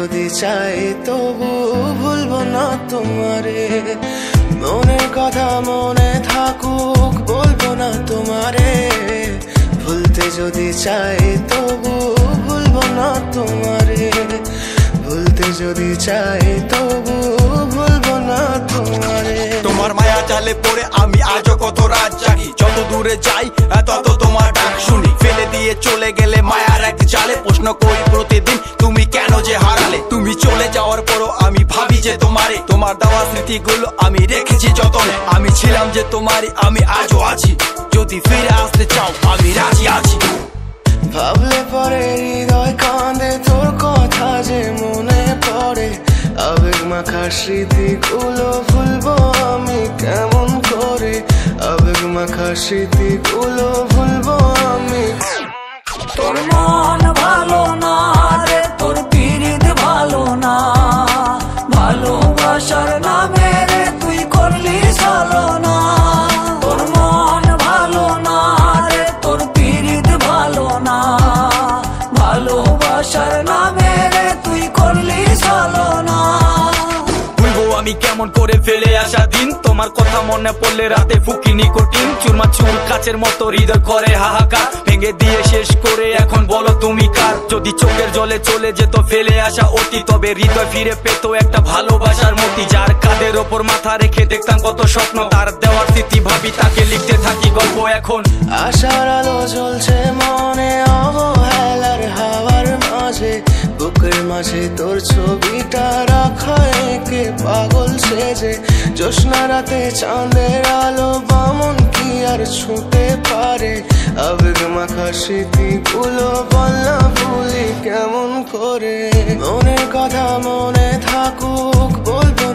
যদি চাই তবু ভুলবো না তোমারে, মনের কথা মনে থাকুক বলবো না তোমারে, ভুলতে যদি চাই তবু ভুলবো না তোমারে, ভুলতে যদি চাই তবু ভুলবো না তোমারে। তোমার মায়া জালে পড়ে আমি আজও কত রাত জাগি, যত দূরে যাই তত তোমার ডাক শুনি, ফেলে দিয়ে চলে গেলে মায়ার এক জালে প্রশ্ন করি প্রতিদিন তুমি কেন যে হারালে। তুমি চলে যাওয়ার পরও আমি ভাবি যে তোমারে, তোমার দেওয়া স্মৃতিগুলো আমি রেখেছি যতনে, আমি ছিলাম যে তোমারই আমি আজও আছি, যদি ফিরে আসতে চাও আমি রাজি আছি। ভাবলে পরে হৃদয় কাঁদে তোর কথা যে মনে পড়ে, আবেগ মাখা স্মৃতিগুলো ভুলবো আমি কেমন করে, আবেগ মাখা স্মৃতিগুলো ভুলবো আমি। তোর মন ভালো না রে, তোর পিরিত ভালো না, ভালোবাসার নামে রে তুই করলি ছলনা। তোর মন ভালো না রে, তোর পিরিত ভালো না, ভালোবাসার নামে রে তুই করলি ছলনা। আমি কেমন করে ফেলে আসা দিন, তোমার কথা মনে পড়লে রাতে ফুকি নিকোটিন, চুরমা চুর কাচের মতো হৃদয় করে হাহাকার, ভেঙে দিয়ে শেষ করে এখন বলো তুমি কার। যদি চোখের জলে চলে যেত ফেলে আসা অতি, তবে হৃদয় ফিরে পেত একটা ভালোবাসার মতি, যার কাঁধের ওপর মাথা রেখে দেখতাম কত স্বপ্ন, তার দেওয়ার স্মৃতি ভাবি তাকে লিখতে থাকি গল্প এখন। আশার আলো জ্বলছে মনে অবহেলার হাওয়ার মাঝে, বুকের মাঝে তোর ছবিটা রাখা একে পাগল সেজে, জ্যোৎস্না রাতে চাঁদের আলো বামন কি আর ছুঁতে পারে, আবেগ মাখা স্মৃতিগুলো বল না ভুলি কেমন করে, মনের কথা মনে থাকুক বলবো